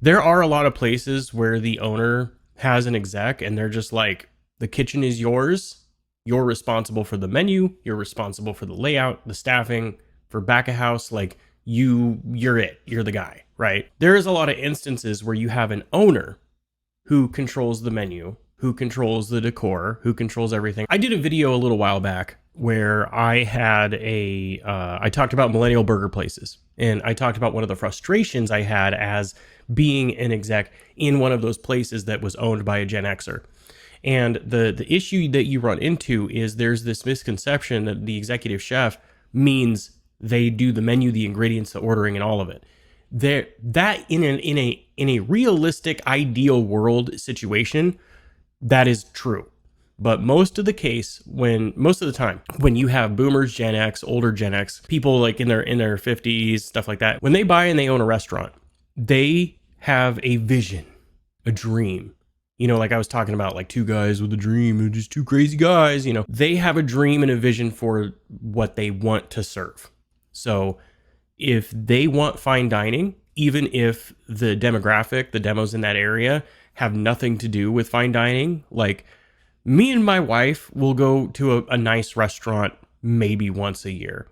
There are a lot of places where the owner has an exec and they're just like, the kitchen is yours. You're responsible for the menu. You're responsible for the layout, the staffing, for back of house. Like you're it. You're the guy, right? There is a lot of instances where you have an owner who controls the menu, who controls the decor, who controls everything. I did a video a little while back where I had I talked about millennial burger places, and I talked about one of the frustrations I had as being an exec in one of those places that was owned by a Gen Xer. And the issue that you run into is there's this misconception that the executive chef means they do the menu, the ingredients, the ordering, and all of it. That in a realistic, ideal world situation, that is true. But most of the time, when you have boomers, Gen X, older Gen X, people like in their 50s, stuff like that, when they buy and they own a restaurant, they have a vision, a dream. You know, like I was talking about, like two guys with a dream, and just two crazy guys, you know, they have a dream and a vision for what they want to serve. So if they want fine dining, even if the demographic, the demos in that area have nothing to do with fine dining, like me and my wife will go to a nice restaurant maybe once a year.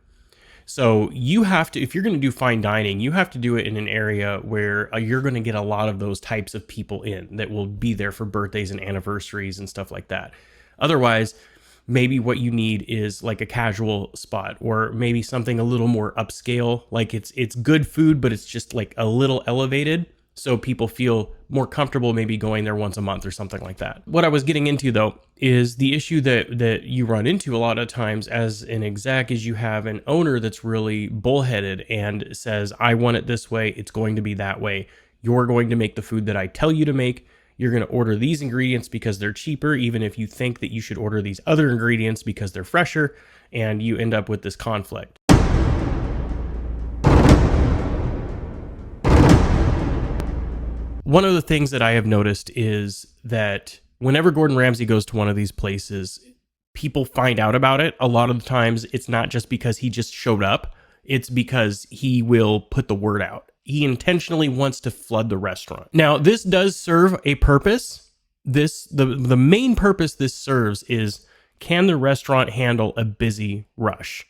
So you have to, if you're going to do fine dining, you have to do it in an area where you're going to get a lot of those types of people in that will be there for birthdays and anniversaries and stuff like that. Otherwise, maybe what you need is like a casual spot, or maybe something a little more upscale. Like it's good food, but it's just like a little elevated, so people feel more comfortable maybe going there once a month or something like that. What I was getting into though is the issue that you run into a lot of times as an exec is you have an owner that's really bullheaded and says, I want it this way, it's going to be that way. You're going to make the food that I tell you to make. You're going to order these ingredients because they're cheaper, even if you think that you should order these other ingredients because they're fresher, and you end up with this conflict. One of the things that I have noticed is that whenever Gordon Ramsay goes to one of these places, people find out about it. A lot of the times it's not just because he just showed up, it's because he will put the word out. He intentionally wants to flood the restaurant. Now, this does serve a purpose. The main purpose this serves is, can the restaurant handle a busy rush?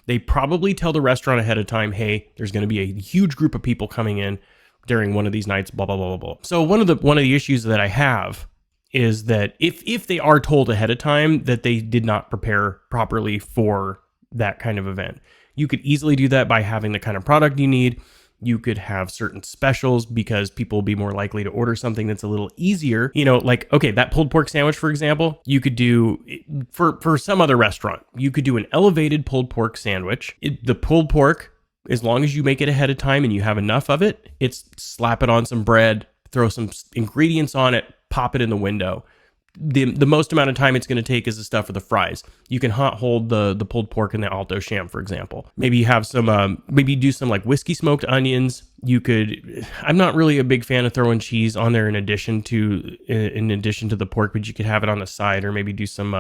They probably tell the restaurant ahead of time, hey, there's going to be a huge group of people coming in during one of these nights, blah, blah, blah, blah, blah. So one of the issues that I have is that if they are told ahead of time that they did not prepare properly for that kind of event, you could easily do that by having the kind of product you need. You could have certain specials because people will be more likely to order something that's a little easier. You know, like, okay, that pulled pork sandwich, for example, you could do for some other restaurant, you could do an elevated pulled pork sandwich. The pulled pork, as long as you make it ahead of time and you have enough of it, it's slap it on some bread, throw some ingredients on it, pop it in the window. The most amount of time it's going to take is the stuff for the fries. You can hot hold the pulled pork in the Alto Sham, for example. Maybe you have some, maybe do some like whiskey smoked onions. You could, I'm not really a big fan of throwing cheese on there in addition to the pork, but you could have it on the side, or maybe do some,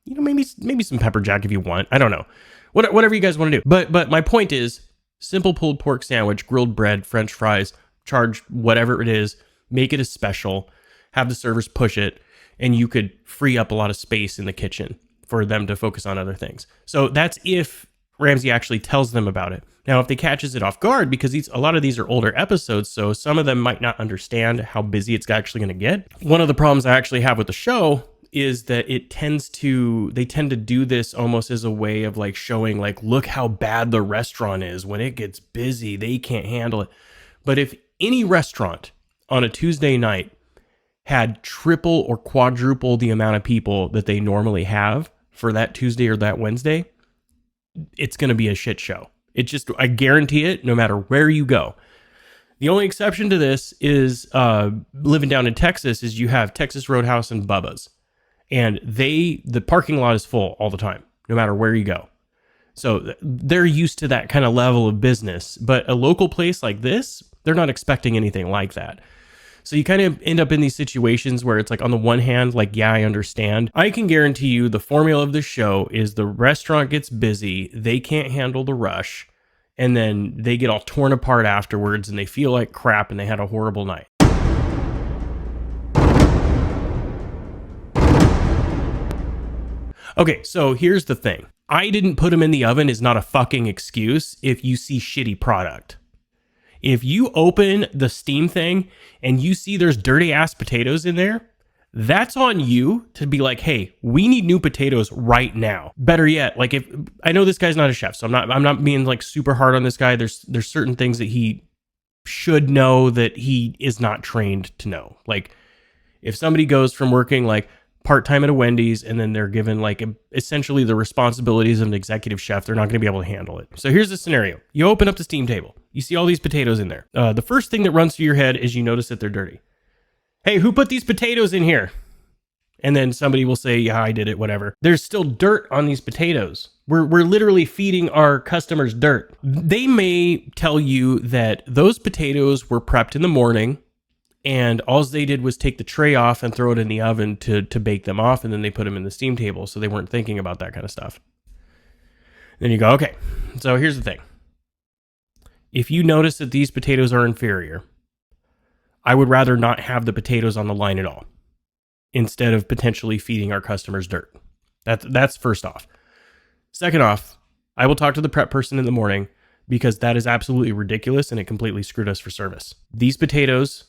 maybe some pepper jack if you want. I don't know. Whatever you guys want to do. But my point is, simple pulled pork sandwich, grilled bread, French fries, charge whatever it is, make it a special, have the servers push it, and you could free up a lot of space in the kitchen for them to focus on other things. So that's if Ramsay actually tells them about it. Now, if they catches it off guard, because a lot of these are older episodes, so some of them might not understand how busy it's actually going to get. One of the problems I actually have with the show is that they tend to do this almost as a way of like showing like, look how bad the restaurant is. When it gets busy, they can't handle it. But if any restaurant on a Tuesday night had triple or quadruple the amount of people that they normally have for that Tuesday or that Wednesday, it's going to be a shit show. I guarantee it, no matter where you go. The only exception to this is living down in Texas, is you have Texas Roadhouse and Bubba's. And the parking lot is full all the time, no matter where you go. So they're used to that kind of level of business. But a local place like this, they're not expecting anything like that. So you kind of end up in these situations where it's like, on the one hand, like, yeah, I understand. I can guarantee you the formula of the show is the restaurant gets busy, they can't handle the rush, and then they get all torn apart afterwards and they feel like crap and they had a horrible night. Okay, so here's the thing. I didn't put them in the oven is not a fucking excuse if you see shitty product. If you open the Steam thing and you see there's dirty ass potatoes in there, that's on you to be like, hey, we need new potatoes right now. Better yet, like if I know this guy's not a chef, so I'm not being like super hard on this guy. There's certain things that he should know that he is not trained to know. Like if somebody goes from working like part-time at a Wendy's and then they're given like essentially the responsibilities of an executive chef, they're not going to be able to handle it. So here's the scenario. You open up the Steam table. You see all these potatoes in there. The first thing that runs through your head is you notice that they're dirty. Hey, who put these potatoes in here? And then somebody will say, yeah, I did it, whatever. There's still dirt on these potatoes. We're literally feeding our customers dirt. They may tell you that those potatoes were prepped in the morning and all they did was take the tray off and throw it in the oven to bake them off, and then they put them in the Steam table, so they weren't thinking about that kind of stuff. Then you go, okay, so here's the thing. If you notice that these potatoes are inferior, I would rather not have the potatoes on the line at all, instead of potentially feeding our customers dirt. That's first off. Second off, I will talk to the prep person in the morning because that is absolutely ridiculous and it completely screwed us for service. These potatoes,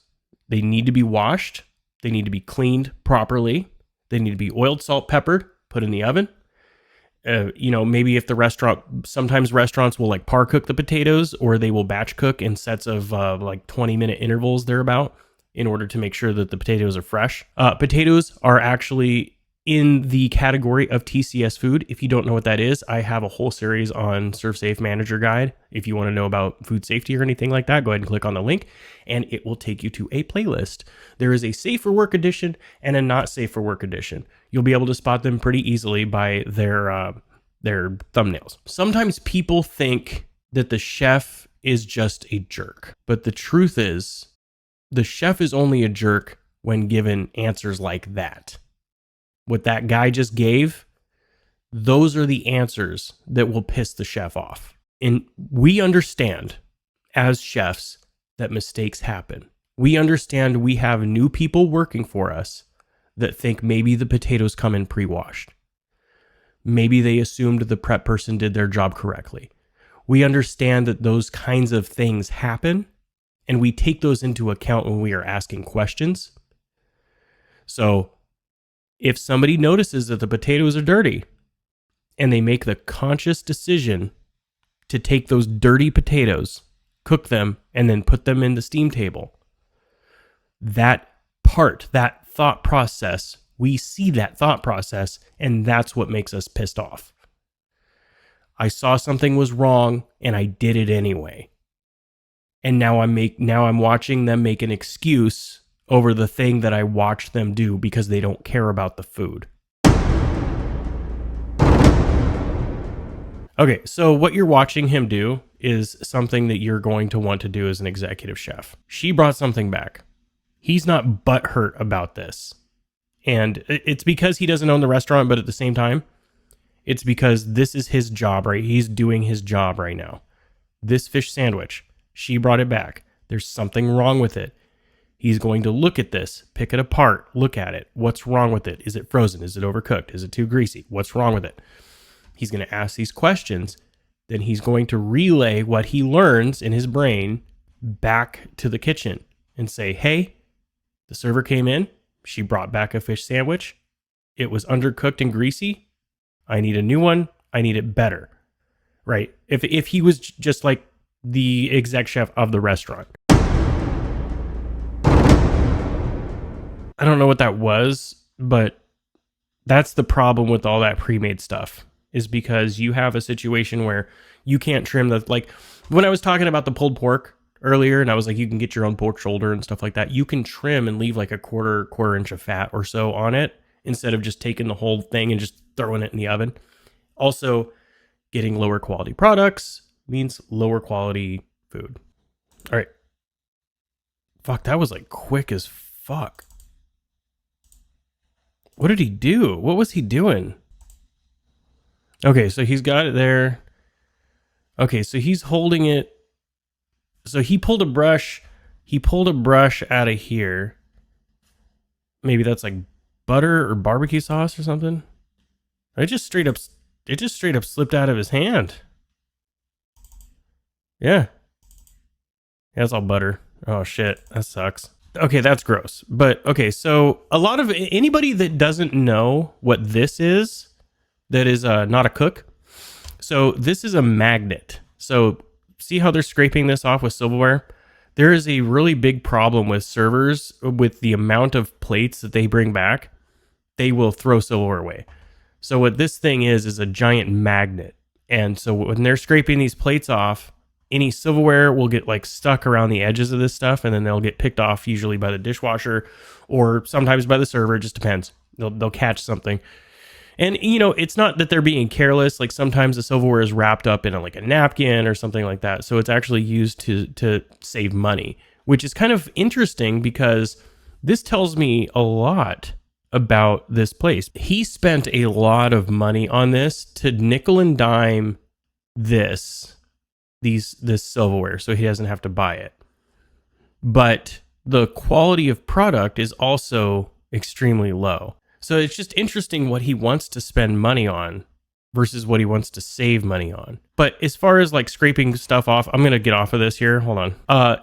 they need to be washed. They need to be cleaned properly. They need to be oiled, salt, peppered, put in the oven. Maybe if the restaurant, sometimes restaurants will like par cook the potatoes or they will batch cook in sets of like 20-minute intervals thereabout in order to make sure that the potatoes are fresh. Potatoes are actually in the category of TCS food. If you don't know what that is, I have a whole series on ServSafe Manager Guide. If you want to know about food safety or anything like that, go ahead and click on the link and it will take you to a playlist. There is a safe for work edition and a not safe for work edition. You'll be able to spot them pretty easily by their thumbnails. Sometimes people think that the chef is just a jerk, but the truth is the chef is only a jerk when given answers like that. What that guy just gave, those are the answers that will piss the chef off. And we understand as chefs that mistakes happen. We understand we have new people working for us that think maybe the potatoes come in pre-washed. Maybe they assumed the prep person did their job correctly. We understand that those kinds of things happen, and we take those into account when we are asking questions. So if somebody notices that the potatoes are dirty and they make the conscious decision to take those dirty potatoes, cook them, and then put them in the Steam table, that thought process, we see that thought process, and that's what makes us pissed off. I saw something was wrong and I did it anyway. And now I'm watching them make an excuse over the thing that I watched them do because they don't care about the food. Okay, so what you're watching him do is something that you're going to want to do as an executive chef. She brought something back. He's not butthurt about this. And it's because he doesn't own the restaurant, but at the same time, it's because this is his job, right? He's doing his job right now. This fish sandwich, she brought it back. There's something wrong with it. He's going to look at this, pick it apart, look at it. What's wrong with it? Is it frozen? Is it overcooked? Is it too greasy? What's wrong with it? He's going to ask these questions. Then he's going to relay what he learns in his brain back to the kitchen and say, hey, the server came in. She brought back a fish sandwich. It was undercooked and greasy. I need a new one. I need it better. Right? If he was just like the exec chef of the restaurant. I don't know what that was, but that's the problem with all that pre-made stuff, is because you have a situation where you can't trim the, like when I was talking about the pulled pork earlier and I was like, you can get your own pork shoulder and stuff like that. You can trim and leave like a quarter inch of fat or so on it instead of just taking the whole thing and just throwing it in the oven. Also, getting lower quality products means lower quality food. All right. Fuck, that was like quick as fuck. What did he do? What was he doing? Okay, so he's got it there. Okay, so he's holding it. So he pulled a brush. He pulled a brush out of here. Maybe that's like butter or barbecue sauce or something. It just straight up slipped out of his hand. Yeah. That's all butter. Oh shit, that sucks. Okay, that's gross. But okay, so a lot of anybody that doesn't know what this is, that is not a cook. So this is a magnet. So see how they're scraping this off with silverware? There is a really big problem with servers with the amount of plates that they bring back. They will throw silverware away. So what this thing is a giant magnet. And so when they're scraping these plates off, any silverware will get like stuck around the edges of this stuff, and then they'll get picked off usually by the dishwasher or sometimes by the server. It just depends. They'll catch something. And, you know, it's not that they're being careless. Like sometimes the silverware is wrapped up in like a napkin or something like that. So it's actually used to save money, which is kind of interesting because this tells me a lot about this place. He spent a lot of money on this to nickel and dime this silverware so he doesn't have to buy it. But the quality of product is also extremely low. So it's just interesting what he wants to spend money on versus what he wants to save money on. But as far as like scraping stuff off, I'm going to get off of this here. Hold on.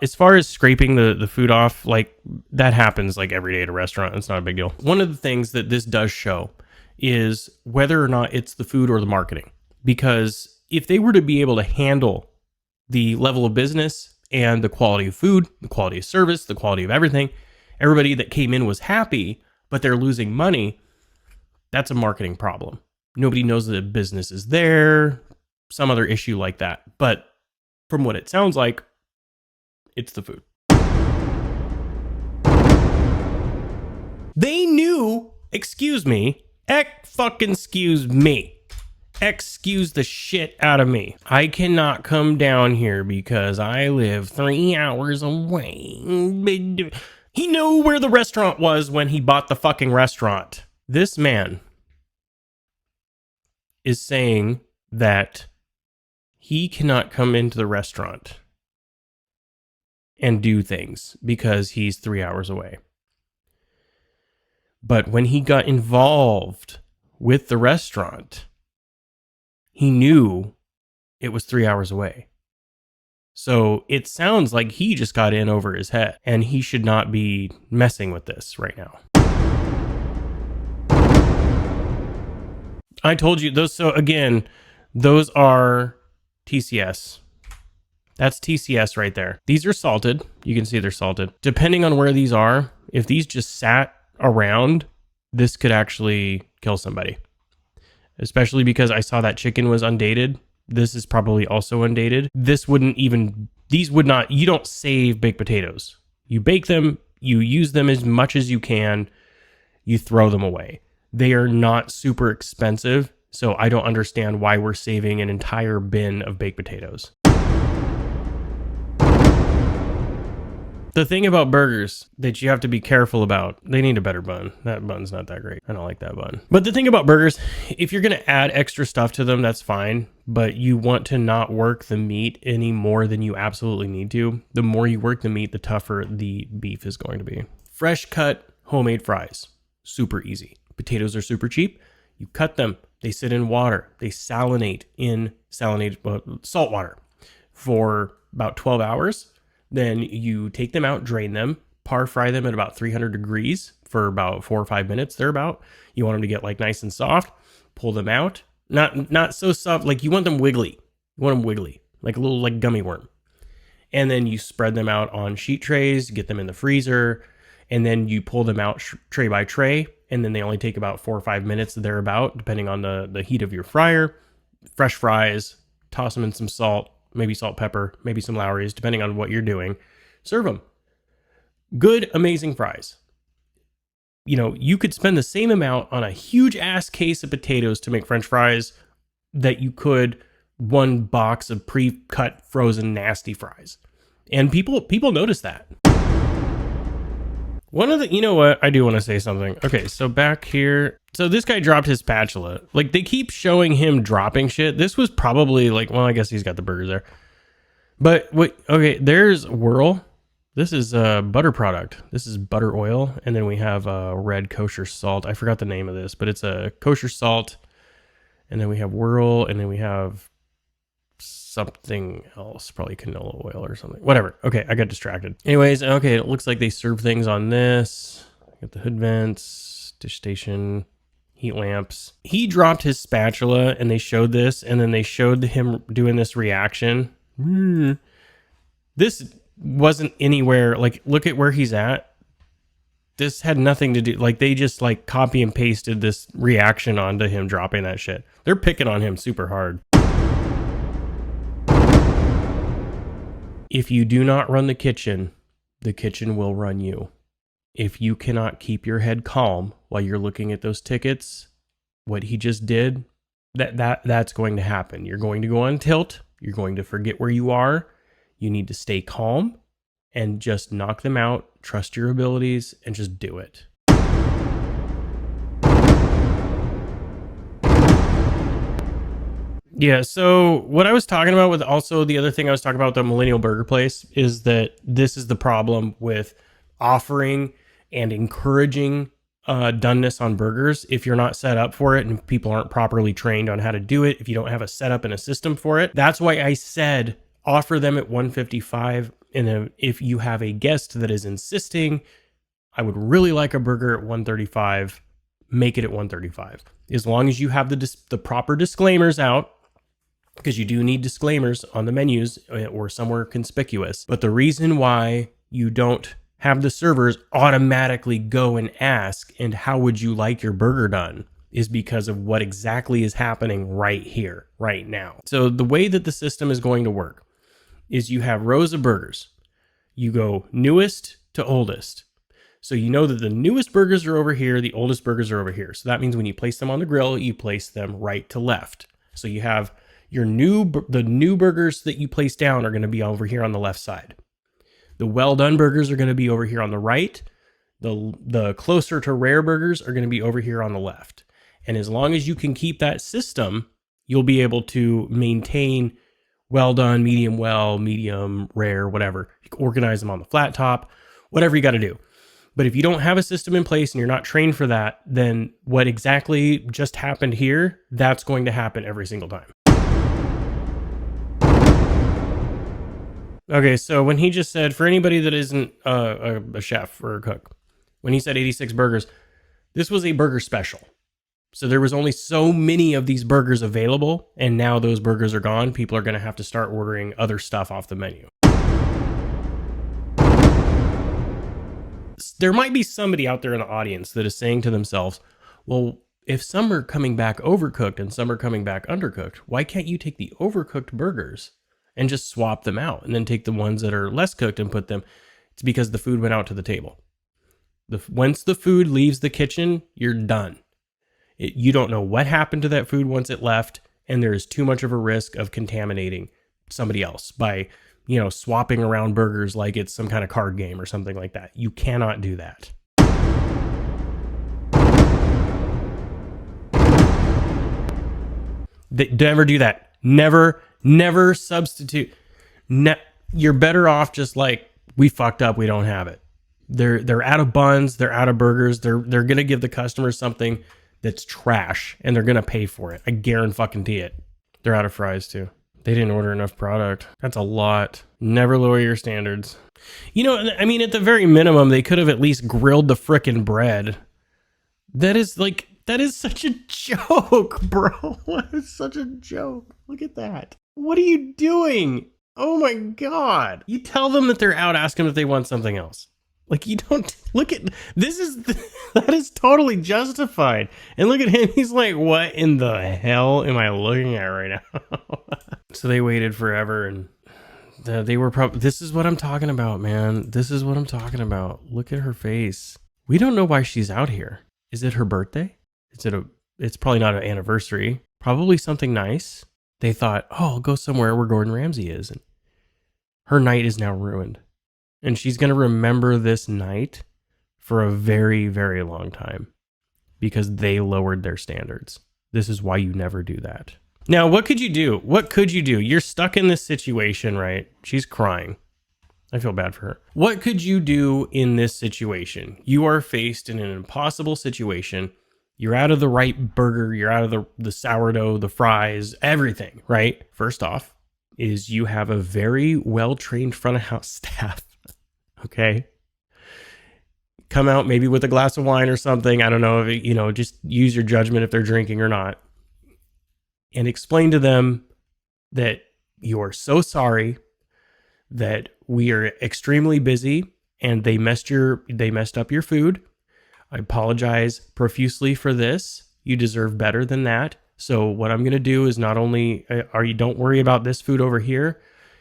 As far as scraping the food off, like that happens like every day at a restaurant. It's not a big deal. One of the things that this does show is whether or not it's the food or the marketing. Because if they were to be able to handle the level of business and the quality of food, the quality of service, the quality of everything, everybody that came in was happy, but they're losing money, that's a marketing problem. Nobody knows that the business is there, some other issue like that. But from what it sounds like, it's the food. They knew, excuse me, excuse the shit out of me. I cannot come down here because I live 3 hours away. He knew where the restaurant was when he bought the fucking restaurant. This man is saying that he cannot come into the restaurant and do things because he's 3 hours away. But when he got involved with the restaurant, he knew it was 3 hours away. So it sounds like he just got in over his head, and he should not be messing with this right now. I told you those. So again, those are TCS. That's TCS right there. These are salted. You can see they're salted. Depending on where these are, if these just sat around, this could actually kill somebody. Especially because I saw that chicken was undated. This is probably also undated. These would not, you don't save baked potatoes. You bake them, you use them as much as you can, you throw them away. They are not super expensive, so I don't understand why we're saving an entire bin of baked potatoes. The thing about burgers that you have to be careful about, they need a better bun. That bun's not that great. I don't like that bun. But the thing about burgers, if you're going to add extra stuff to them, that's fine. But you want to not work the meat any more than you absolutely need to. The more you work the meat, the tougher the beef is going to be. Fresh cut homemade fries. Super easy. Potatoes are super cheap. You cut them. They sit in water. They salinate in salt water for about 12 hours. Then you take them out, drain them, par fry them at about 300 degrees for about 4 or 5 minutes. They're about. You want them to get like nice and soft. Pull them out. Not so soft. Like you want them wiggly. You want them wiggly, like a little like gummy worm. And then you spread them out on sheet trays, get them in the freezer, and then you pull them out tray by tray. And then they only take about 4 or 5 minutes thereabout, depending on the heat of your fryer. Fresh fries, toss them in some salt. Maybe salt, pepper, maybe some Lowry's, depending on what you're doing. Serve them. Good, amazing fries. You know, you could spend the same amount on a huge ass case of potatoes to make French fries that you could one box of pre-cut, frozen, nasty fries. And people notice that. One of the, you know what? I do want to say something. Okay, so back here, so this guy dropped his spatula. Like, they keep showing him dropping shit. This was probably like, well, I guess he's got the burgers there. But wait, okay, there's Whirl. This is a butter product. This is butter oil. And then we have red kosher salt. I forgot the name of this, but it's a kosher salt. And then we have Whirl, and then we have something else, probably canola oil or something. Whatever. Okay, I got distracted. Anyways, okay, it looks like they serve things on this. Got the hood vents, dish station, heat lamps. He dropped his spatula, and they showed this, and then they showed him doing this reaction. This wasn't anywhere, like, look at where he's at. This had nothing to do, like, they just, like, copy and pasted this reaction onto him dropping that shit. They're picking on him super hard. If you do not run the kitchen will run you. If you cannot keep your head calm while you're looking at those tickets, what he just did, that's going to happen. You're going to go on tilt. You're going to forget where you are. You need to stay calm and just knock them out. Trust your abilities and just do it. Yeah, so what I was talking about with also the other thing I was talking about with the Millennial Burger Place is that this is the problem with offering and encouraging doneness on burgers. If you're not set up for it and people aren't properly trained on how to do it, if you don't have a setup and a system for it, that's why I said offer them at 155. And if you have a guest that is insisting, I would really like a burger at 135, make it at 135. As long as you have the proper disclaimers out, because you do need disclaimers on the menus or somewhere conspicuous. But the reason why you don't have the servers automatically go and ask, and how would you like your burger done, is because of what exactly is happening right here, right now. So the way that the system is going to work is you have rows of burgers. You go newest to oldest. So you know that the newest burgers are over here, the oldest burgers are over here. So that means when you place them on the grill, you place them right to left. So you have the new burgers that you place down are going to be over here on the left side. The well done burgers are going to be over here on the right. The closer to rare burgers are going to be over here on the left. And as long as you can keep that system, you'll be able to maintain well done, medium well, medium, rare, whatever. You can organize them on the flat top, whatever you got to do. But if you don't have a system in place and you're not trained for that, then what exactly just happened here, that's going to happen every single time. Okay, so when he just said, for anybody that isn't a chef or a cook, when he said 86 burgers, this was a burger special. So there was only so many of these burgers available, and now those burgers are gone. People are going to have to start ordering other stuff off the menu. There might be somebody out there in the audience that is saying to themselves, well, if some are coming back overcooked and some are coming back undercooked, why can't you take the overcooked burgers and just swap them out and then take the ones that are less cooked and put them? It's because the food went out to the table. Once the food leaves the kitchen, you're done. You don't know what happened to that food once it left, and there is too much of a risk of contaminating somebody else by, swapping around burgers like it's some kind of card game or something like that. You cannot do that. Never do that. Never substitute. You're better off just like, we fucked up, we don't have it. They're out of buns, they're out of burgers. They're gonna give the customer something that's trash, and they're gonna pay for it. I guarantee it. They're out of fries too. They didn't order enough product. That's a lot. Never lower your standards. At the very minimum, they could have at least grilled the frickin' bread. That is such a joke, bro. That is such a joke. Look at that. What are you doing? Oh my God. You tell them that they're out, ask them if they want something else. Like, you don't look at that is totally justified. And look at him. He's like, what in the hell am I looking at right now? So they waited forever, and they were probably, this is what I'm talking about, man. This is what I'm talking about. Look at her face. We don't know why she's out here. Is it her birthday? It's probably not an anniversary. Probably something nice. They thought, oh, I'll go somewhere where Gordon Ramsay is. And her night is now ruined. And she's going to remember this night for a very, very long time because they lowered their standards. This is why you never do that. Now, what could you do? What could you do? You're stuck in this situation, right? She's crying. I feel bad for her. What could you do in this situation? You are faced in an impossible situation. You're out of the right burger. You're out of the sourdough, the fries, everything, right? First off is you have a very well-trained front of house staff. Okay. Come out maybe with a glass of wine or something. I don't know if, just use your judgment if they're drinking or not. And explain to them that you're so sorry that we are extremely busy and they messed up your food. I apologize profusely for this. You deserve better than that. So what I'm going to do is not only don't worry about this food over here.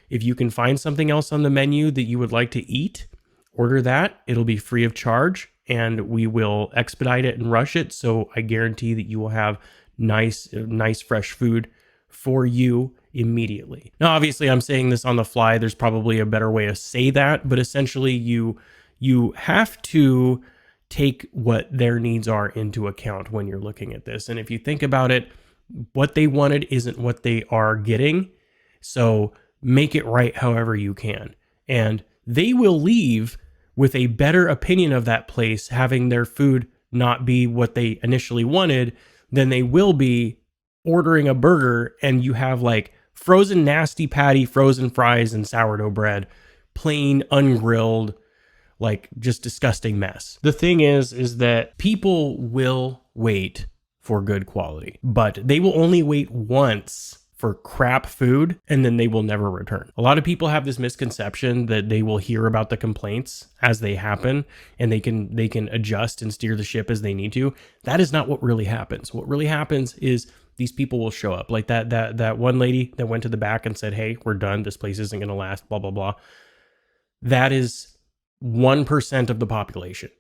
If you can find something else on the menu that you would like to eat, order that. It'll be free of charge and we will expedite it and rush it. So I guarantee that you will have nice fresh food for you immediately. Now, obviously I'm saying this on the fly. There's probably a better way to say that, but essentially you have to take what their needs are into account when you're looking at this. And if you think about it, what they wanted isn't what they are getting. So make it right however you can. And they will leave with a better opinion of that place, having their food not be what they initially wanted, than they will be ordering a burger and you have like frozen nasty patty, frozen fries, and sourdough bread, plain, ungrilled, like just disgusting mess. The thing is that people will wait for good quality, but they will only wait once for crap food and then they will never return. A lot of people have this misconception that they will hear about the complaints as they happen and they can adjust and steer the ship as they need to. That is not what really happens. What really happens is these people will show up. Like that one lady that went to the back and said, "Hey, we're done. This place isn't going to last, blah, blah, blah." That is 1% of the population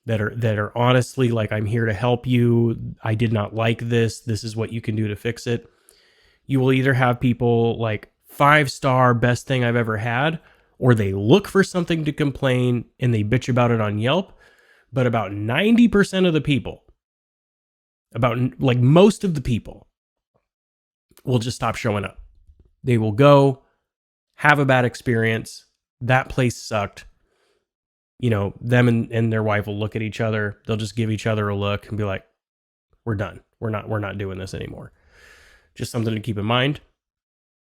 that are honestly like, "I'm here to help you. I did not like this. This is what you can do to fix it." You will either have people like 5-star best thing I've ever had, or they look for something to complain and they bitch about it on Yelp. But about 90% of the people, about like most of the people, will just stop showing up. They will go, have a bad experience. That place sucked. Them and their wife will look at each other. They'll just give each other a look and be like, "We're done. We're not doing this anymore." Just something to keep in mind.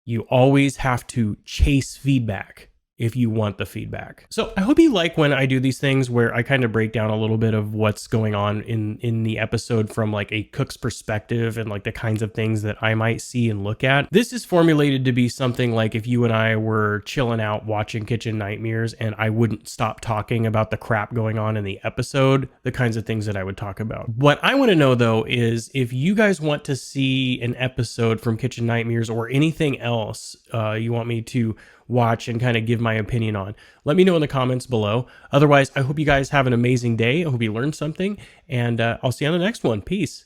You always have to chase feedback if you want the feedback. So I hope you like when I do these things where I kind of break down a little bit of what's going on in the episode from like a cook's perspective and like the kinds of things that I might see and look at. This is formulated to be something like if you and I were chilling out watching Kitchen Nightmares and I wouldn't stop talking about the crap going on in the episode, the kinds of things that I would talk about. What I want to know though is if you guys want to see an episode from Kitchen Nightmares or anything else you want me to watch and kind of give my opinion on, let me know in the comments below. Otherwise, I hope you guys have an amazing day. I hope you learned something, and I'll see you on the next one. Peace.